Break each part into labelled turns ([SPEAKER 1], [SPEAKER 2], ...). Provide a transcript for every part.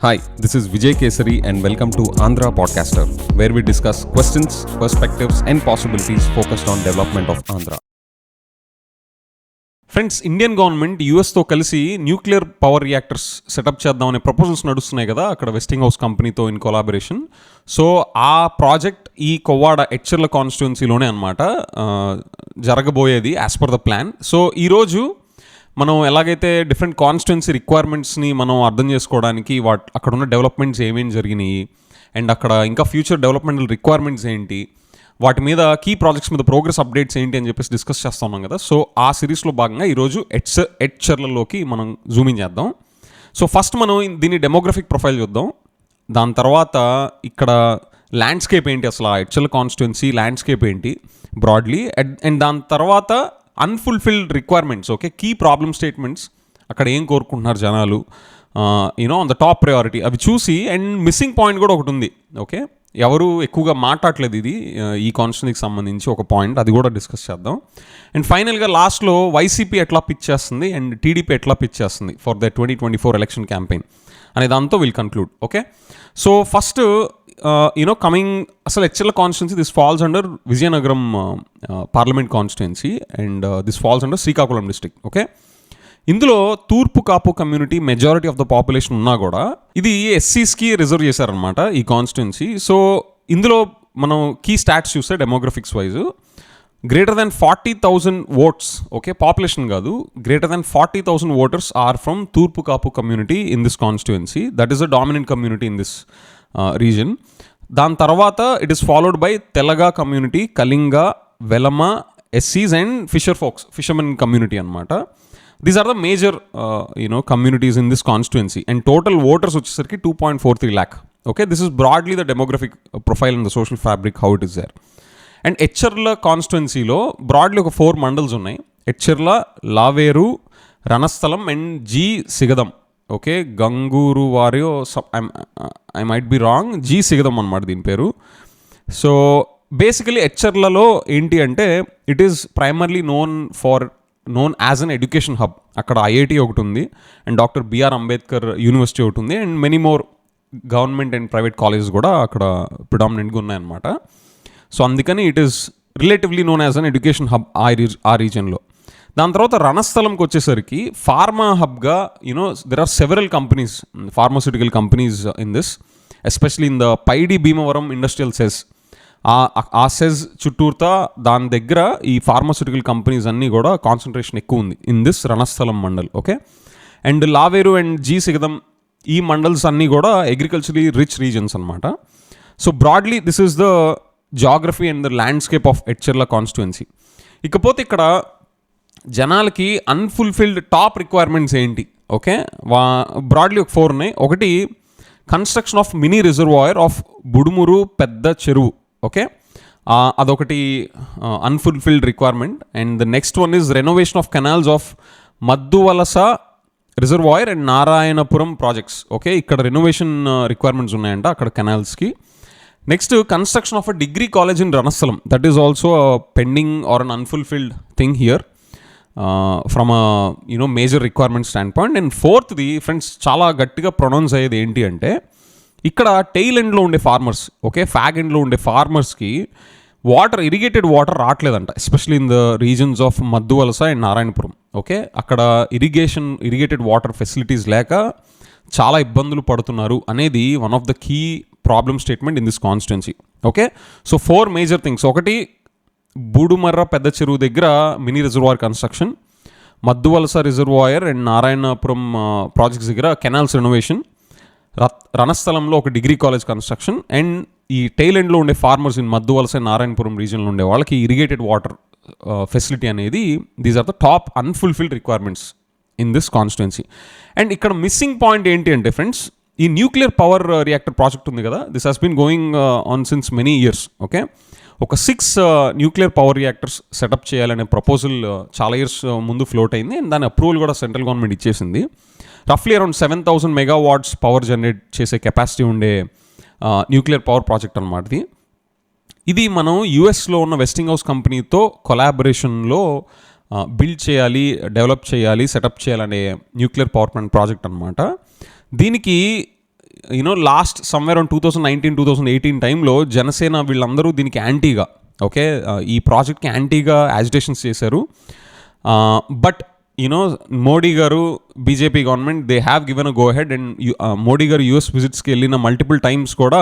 [SPEAKER 1] Hi, this is Vijay Kesari and welcome to Andhra Podcaster, where we discuss questions, perspectives and possibilities focused on development of Andhra. Friends, Indian government యూఎస్తో కలిసి nuclear power reactors setup చేద్దామనే proposals నడుస్తున్నాయి కదా అక్కడ Westinghouse కంపెనీతో in collaboration. So ఆ project ఈ కొవ్వాడ ఎచ్చర్ల కాన్స్టిట్యున్సీలోనే అనమాట జరగబోయేది as per the plan. So ఈరోజు మనం ఎలాగైతే డిఫరెంట్ కాన్స్టిట్యున్సీ రిక్వైర్మెంట్స్ని మనం అర్థం చేసుకోవడానికి అక్కడ ఉన్న డెవలప్మెంట్స్ ఏమేమి జరిగినాయి అండ్ అక్కడ ఇంకా ఫ్యూచర్ డెవలప్మెంటల్ రిక్వైర్మెంట్స్ ఏంటి, వాటి మీద కీ ప్రాజెక్ట్స్ మీద ప్రోగ్రెస్ అప్డేట్స్ ఏంటి అని చెప్పేసి డిస్కస్ చేస్తూ ఉన్నాం కదా. సో ఆ సిరీస్లో భాగంగా ఈరోజు ఎడ్చర్లలోకి మనం జూమింగ్ చేద్దాం. సో ఫస్ట్ మనం దీని డెమోగ్రఫిక్ ప్రొఫైల్ చూద్దాం. దాని తర్వాత ఇక్కడ ల్యాండ్స్కేప్ ఏంటి, అసలు ఆ ఎడ్చర్ల కాన్స్టిట్యున్సీ ల్యాండ్స్కేప్ ఏంటి బ్రాడ్లీ, అండ్ దాని తర్వాత unfulfilled requirements, okay, key problem statements, అక్కడ ఏం కోరుకుంటున్నారు జనాలు, ఆన్ ద టాప్ ప్రయారిటీ అవి చూసి, అండ్ మిస్సింగ్ పాయింట్ కూడా ఒకటి ఉంది. ఓకే, ఎవరు ఎక్కువగా మాట్లాడలేదు ఇది ఈ కాన్స్టిట్యున్సీకి సంబంధించి ఒక పాయింట్, అది కూడా డిస్కస్ చేద్దాం. అండ్ ఫైనల్గా లాస్ట్లో వైసీపీ ఎట్లా పిచ్ చేస్తుంది అండ్ టీడీపీ ఎట్లా పిచ్ చేస్తుంది ఫర్ ద 2024 ఎలక్షన్ క్యాంపెయిన్ అనే దాంతో will conclude. Okay, so first coming అసలు Etcherla constituency, this falls under Vizianagaram parliament constituency and this falls under Srikakulam district. Okay, ఇందులో Turpu Kapu community majority of the population ఉన్నా కూడా ఇది ఎస్సీస్కి రిజర్వ్ చేశారనమాట ఈ కాన్స్టిట్యున్సీ. సో ఇందులో మనం కీ స్టాట్స్ చూస్తే demographics wise greater than 40,000 votes, okay, population కాదు, greater than 40,000 voters are from Turpu Kapu community in this constituency. That is the dominant community in this region. దాని తర్వాత it is followed by Telaga community, Kalinga, Velama, ఎస్సీస్ and fishermen community అనమాట. These are the major communities in this constituency, and total voters వచ్చేసరికి 2.43 lakh. Okay, this is broadly the demographic profile and the social fabric how it is there. And Etcherla కాన్స్టిట్యున్సీలో Bradley ఒక 4 మండల్స్ ఉన్నాయి. Etcherla, Laveru, Ranasthalam and G Sigadam. Okay, గంగూరు వారియో I might be wrong, G Sigadam అనమాట దీని పేరు. So basically ఎచ్చర్లలో ఏంటి అంటే it is primarily known as an education hub. అక్కడ ఐఐటి ఒకటి ఉంది and doctor BR Ambedkar university ఒకటి ఉంది and many more government and private colleges కూడా అక్కడ ప్రిడామినెంట్గా ఉన్నాయన్నమాట. సో అందుకని it is relatively known as an education hub ఆ రీజన్లో. దాని తర్వాత రణస్థలంకి వచ్చేసరికి ఫార్మా హబ్గా there are several companies, pharmaceutical companies in this, especially in the Paidi Bhimavaram industrial SEZ. ఆ సెజ్ చుట్టూరుతా దాని దగ్గర ఈ ఫార్మాస్యూటికల్ కంపెనీస్ అన్నీ కూడా కాన్సన్ట్రేషన్ ఎక్కువ ఉంది in this Ranasthalam mandal. Okay, and Laveru and G Sigadam ఈ మండల్స్ అన్నీ కూడా అగ్రికల్చరలీ రిచ్ రీజన్స్ అనమాట. So broadly this is the geography and the landscape of Etcherla constituency. ఇకపోతే ఇక్కడ జనాలకి అన్ఫుల్ఫిల్డ్ టాప్ రిక్వైర్మెంట్స్ ఏంటి, ఓకే, బ్రాడ్లీ ఒక 4 ఉన్నాయి. ఒకటి construction of mini reservoir of Budumuru పెద్ద చెరువు. ఓకే, అదొకటి unfulfilled requirement. And the next one is renovation of canals of Madduvalasa reservoir and Narayanapuram projects. Okay, ఇక్కడ రెనోవేషన్ రిక్వైర్మెంట్స్ ఉన్నాయంట అక్కడ కెనాల్స్కి. Next construction of a degree college in Ranasthalam, that is also pending or an unfulfilled thing here from major requirement standpoint. And ఫోర్త్ది friends చాలా గట్టిగా pronounce అయ్యేది ఏంటి అంటే ఇక్కడ టెయిల్ ఎండ్లో ఉండే ఫార్మర్స్, ఓకే, ఫ్యాగ్ ఎండ్లో ఉండే ఫార్మర్స్కి ఇరిగేటెడ్ వాటర్ రావట్లేదంట, especially in the regions of Madduvalasa and Narayanapuram. Okay, అక్కడ ఇరిగేటెడ్ వాటర్ ఫెసిలిటీస్ లేక చాలా ఇబ్బందులు పడుతున్నారు అనేది one of the key problem statement in this constituency. Okay, so 4 major things. ఒకటి బూడుమర్ర పెద్ద చెరువు దగ్గర mini reservoir construction, Madduvalasa reservoir and Narayanapuram projects దగ్గర కెనాల్స్ రెనోవేషన్, రణస్థలంలో ఒక డిగ్రీ కాలేజ్ కన్స్ట్రక్షన్, అండ్ ఈ టెయిల్ ఎండ్లో ఉండే farmers in Madduvalasa and Narayanapuram రీజన్లో ఉండే వాళ్ళకి ఇరిగేటెడ్ వాటర్ ఫెసిలిటీ అనేది these are the top unfulfilled requirements in this constituency. And ఇక్కడ మిస్సింగ్ పాయింట్ ఏంటి అంటే ఫ్రెండ్స్, ఈ న్యూక్లియర్ పవర్ రియాక్టర్ ప్రాజెక్ట్ ఉంది కదా, this has been going on since many years. Okay, ఒక 6 న్యూక్లియర్ పవర్ రియాక్టర్స్ సెటప్ చేయాలనే proposal చాలా years ముందు ఫ్లోట్ అయింది అండ్ దాని అప్రూవల్ కూడా సెంట్రల్ గవర్నమెంట్ ఇచ్చేసింది. రఫ్లీ అరౌండ్ 7,000 మెగావాట్స్ పవర్ జనరేట్ చేసే కెపాసిటీ ఉండే న్యూక్లియర్ పవర్ ప్రాజెక్ట్ అనమాట ఇది. ఇది మనం యూఎస్లో ఉన్న వెస్టింగ్ హౌస్ కంపెనీతో కొలాబరేషన్లో బిల్డ్ చేయాలి, డెవలప్ చేయాలి, సెటప్ చేయాలనే న్యూక్లియర్ పవర్ ప్లాంట్ ప్రాజెక్ట్ అనమాట. దీనికి లాస్ట్ సమ్వేర్ ఆన్ 2018 టైంలో జనసేన వీళ్ళందరూ దీనికి యాంటీగా, ఓకే, ఈ ప్రాజెక్ట్కి యాంటీగా యాజిటేషన్స్ చేశారు. బట్ మోడీ గారు, BJP government, they have given a go head. And Modi గారు యూఎస్ విజిట్స్కి వెళ్ళిన మల్టిపుల్ టైమ్స్ కూడా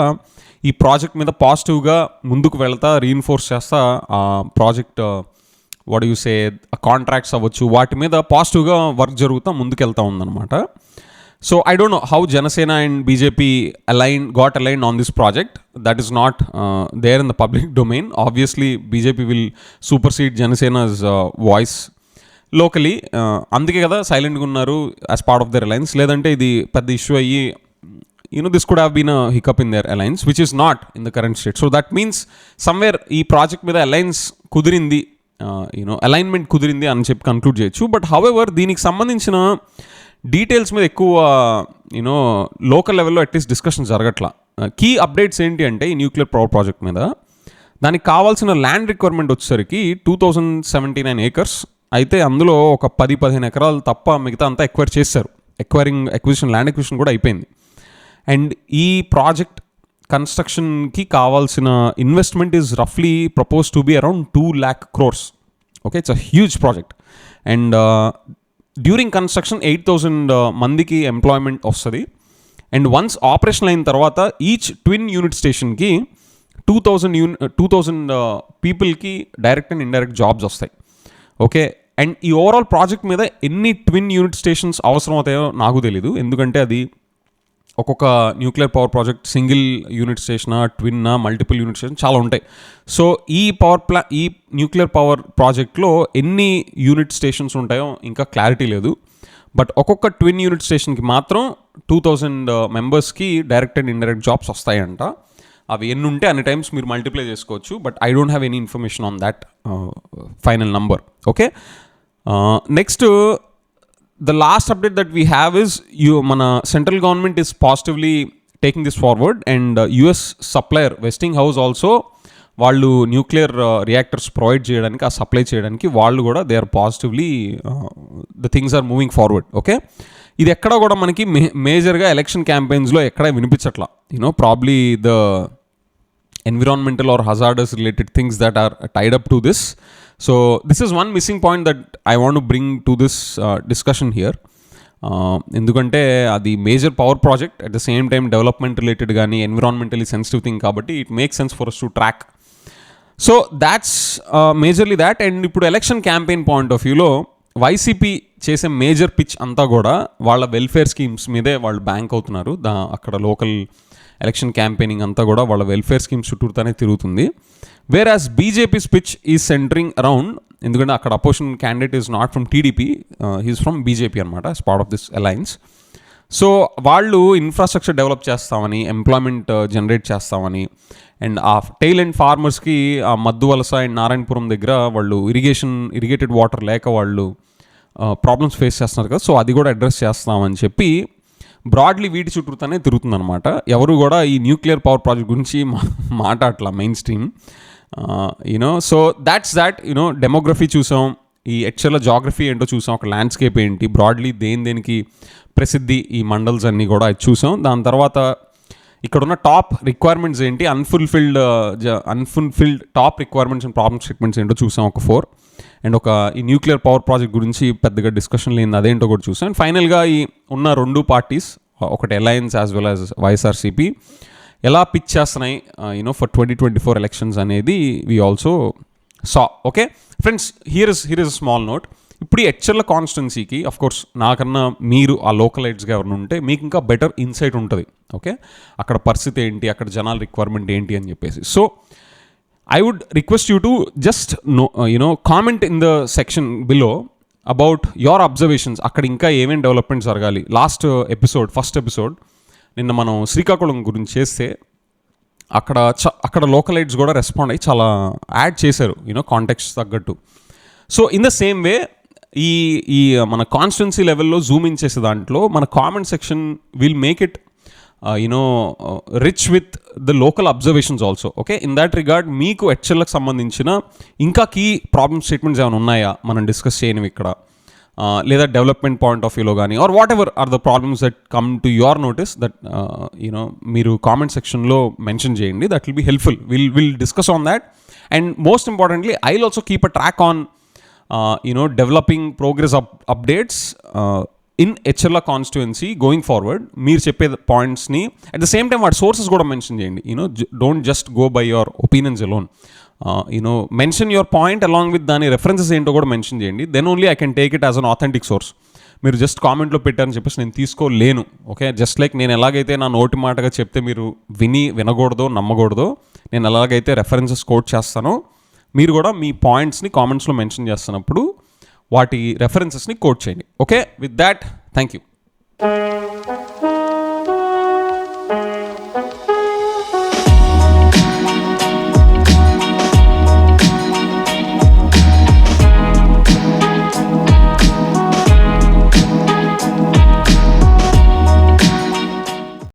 [SPEAKER 1] ఈ ప్రాజెక్ట్ మీద పాజిటివ్గా ముందుకు వెళ్తా, రీఇన్ఫోర్స్ చేస్తా ఆ project what you say contracts అవ్వచ్చు, వాటి మీద పాజిటివ్గా వర్క్ జరుగుతూ ముందుకెళ్తా ఉందన్నమాట. So I don't know how Janasena and BJP got aligned on this project. That is not there in the public domain. Obviously, BJP will supersede Janasena's voice locally. అందుకే కదా సైలెంట్గా ఉన్నారు as part of their alliance. లేదంటే ఇది పెద్ద issue అయ్యి this could have been a hiccup in their alliance, which is not in the current state. So that means somewhere ఈ project మీద అలయన్స్ కుదిరింది, అలైన్మెంట్ కుదిరింది అని చెప్పి కన్క్లూడ్ చేయొచ్చు. బట్ హౌఎవర్ దీనికి సంబంధించిన డీటెయిల్స్ మీద ఎక్కువ లోకల్ లెవెల్లో అట్లీస్ట్ డిస్కషన్ జరగట్లా. కీ అప్డేట్స్ ఏంటి అంటే ఈ న్యూక్లియర్ పవర్ ప్రాజెక్ట్ మీద దానికి కావాల్సిన ల్యాండ్ రిక్వైర్మెంట్ వచ్చేసరికి 2079 acres. అయితే అందులో ఒక 10-15 ఎకరాలు తప్ప మిగతా అంతా ఎక్వైర్ చేశారు. ల్యాండ్ ఎక్విజిషన్ కూడా అయిపోయింది. అండ్ ఈ ప్రాజెక్ట్ కన్స్ట్రక్షన్కి కావాల్సిన ఇన్వెస్ట్మెంట్ ఈజ్ రఫ్లీ propose to be around 2 lakh crores. Okay, it's a huge project. And during construction 8,000 మందికి ఎంప్లాయ్మెంట్ వస్తుంది. అండ్ వన్స్ ఆపరేషన్ అయిన తర్వాత ఈచ్ ట్విన్ యూనిట్ స్టేషన్కి 2,000 పీపుల్కి డైరెక్ట్ అండ్ ఇండైరెక్ట్ జాబ్స్ వస్తాయి. ఓకే, అండ్ ఈ ఓవరాల్ ప్రాజెక్ట్ మీద ఎన్ని ట్విన్ యూనిట్ స్టేషన్స్ అవసరం అవుతాయో నాకు తెలీదు, ఎందుకంటే అది ఒక్కొక్క nuclear power project single unit స్టేషనా, ట్విన్నా, మల్టిపుల్ యూనిట్ స్టేషన్ చాలా ఉంటాయి. సో ఈ న్యూక్లియర్ పవర్ ప్రాజెక్ట్లో ఎన్ని యూనిట్ స్టేషన్స్ ఉంటాయో ఇంకా క్లారిటీ లేదు. బట్ ఒక్కొక్క ట్విన్ యూనిట్ స్టేషన్కి మాత్రం 2,000 మెంబర్స్కి డైరెక్ట్ అండ్ ఇండైరెక్ట్ జాబ్స్ వస్తాయంట. అవి ఎన్ని ఉంటే అన్ని టైమ్స్ మీరు మల్టిప్లై చేసుకోవచ్చు. But I don't have any information on that final number. Okay, next the last update that we have is mana central government is positively taking this forward, and US supplier Westinghouse also వాళ్ళు న్యూక్లియర్ రియాక్టర్స్ provide చేయడానికి, ఆ supply చేయడానికి వాళ్ళు కూడా they are positively the things are moving forward. Okay, ఇది ఎక్కడ కూడా మనకి మేజర్గా ఎలక్షన్ క్యాంపెయిన్స్లో ఎక్కడ వినిపించట్లా. Probably the environmental or hazardous related things that are tied up to this. So this is one missing point that I want to bring to this discussion here. ఎందుకంటే అది major power project, at the same time development related కానీ environmentally sensitive thing కాబట్టి it make sense for us to track. So that's majorly that. And ఇప్పుడు election campaign point of వ్యూలో వైసీపీ చేసే major pitch అంతా కూడా వాళ్ళ వెల్ఫేర్ స్కీమ్స్ మీదే వాళ్ళు బ్యాంక్ అవుతున్నారు. అక్కడ లోకల్ ఎలక్షన్ క్యాంపెయినింగ్ అంతా కూడా వాళ్ళ వెల్ఫేర్ స్కీమ్స్ చుట్టూతానే తిరుగుతుంది. Where as BJP speech is centering around, ఎందుకంటే అక్కడ opposition candidate is not from TDP, he's from BJP అనమాట, as part of this alliance. So వాళ్ళు ఇన్ఫ్రాస్ట్రక్చర్ డెవలప్ చేస్తామని, ఎంప్లాయ్మెంట్ జనరేట్ చేస్తామని, అండ్ ఆ టైల్ అండ్ ఫార్మర్స్కి ఆ మద్దు వలస అండ్ నారాయణపురం దగ్గర వాళ్ళు ఇరిగేటెడ్ వాటర్ లేక వాళ్ళు ప్రాబ్లమ్స్ ఫేస్ చేస్తున్నారు కదా, సో అది కూడా అడ్రస్ చేస్తామని చెప్పి బ్రాడ్లీ వీటి చుట్టూతానే తిరుగుతుందనమాట. ఎవరు కూడా ఈ న్యూక్లియర్ పవర్ ప్రాజెక్ట్ గురించి మాట్లాడట్లా mainstream. So that's that. Demography చూసాం, ఈ ఎక్చర్ల జాగ్రఫీ ఏంటో చూసాం, ఒక ల్యాండ్స్కేప్ ఏంటి, బ్రాడ్లీ దేనికి ప్రసిద్ధి ఈ మండల్స్ అన్నీ కూడా అది చూసాం. దాని తర్వాత ఇక్కడున్న టాప్ రిక్వైర్మెంట్స్ ఏంటి, unfulfilled top requirements and problem statements ఏంటో చూసాం, ఒక 4. అండ్ ఈ న్యూక్లియర్ పవర్ ప్రాజెక్ట్ గురించి పెద్దగా డిస్కషన్ లేని అదేంటో కూడా చూసాం. అండ్ ఫైనల్గా ఈ ఉన్న 2 పార్టీస్, ఒకటి alliance as well as YSRCP, ఎలా పిచ్ చేస్తున్నాయి ఫర్ 2024 ఎలక్షన్స్ అనేది we also saw. Okay friends, here is small note. ఇప్పుడు ఈ ఎచ్చర్ల కాన్స్టిట్యున్సీకి అఫ్కోర్స్ నాకన్నా మీరు ఆ లోకలైట్స్గా ఎవరైనా ఉంటే మీకు ఇంకా బెటర్ ఇన్సైట్ ఉంటుంది. ఓకే, అక్కడ పరిస్థితి ఏంటి, అక్కడ జనాల రిక్వైర్మెంట్ ఏంటి అని చెప్పేసి. So I would request you to just comment in the section below about your observations. అక్కడ ఇంకా ఏమేమి డెవలప్మెంట్స్ జరగాలి. ఫస్ట్ ఎపిసోడ్ నిన్న మనం శ్రీకాకుళం గురించి చేస్తే అక్కడ లోకలైట్స్ కూడా రెస్పాండ్ అయ్యి చాలా యాడ్ చేశారు కాంటెక్స్ట్ తగ్గట్టు. So in the same way ఈ మన కాన్స్టిట్యున్సీ లెవెల్లో జూమ్ ఇన్ చేసే దాంట్లో మన comment section will make it rich with the local observations also. Okay, in that regard మీకు హెచ్ఎల్కి సంబంధించిన ఇంకా కీ ప్రాబ్లమ్ స్టేట్మెంట్స్ ఏమైనా ఉన్నాయా మనం డిస్కస్ చేయనివి ఇక్కడ, లేదా డెవలప్మెంట్ పాయింట్ ఆఫ్ వ్యూలో కానీ or whatever are the problems that come to your notice that you know మీరు కామెంట్ సెక్షన్లో మెన్షన్ చేయండి. That will be helpful. Will discuss on that. And most importantly I will also keep a track on developing progress updates in HLR constituency going forward. మీరు చెప్పే పాయింట్స్ని at the same time వాటి sources కూడా mention చేయండి. Don't just go by your opinions alone. Mention your point along with దాని references ఏంటో కూడా mention చేయండి. Then only I can take it as an authentic source. మీరు జస్ట్ కామెంట్లో పెట్టారని చెప్పేసి నేను తీసుకోలేను. ఓకే, జస్ట్ లైక్ నేను ఎలాగైతే నా నోటి మాటగా చెప్తే మీరు వినకూడదో నమ్మకూడదో, నేను ఎలాగైతే రెఫరెన్సెస్ కోట్ చేస్తానో మీరు కూడా మీ పాయింట్స్ని కామెంట్స్లో మెన్షన్ చేస్తున్నప్పుడు వాటి రెఫరెన్సెస్ని కోట్ చేయండి. Okay, with that thank you.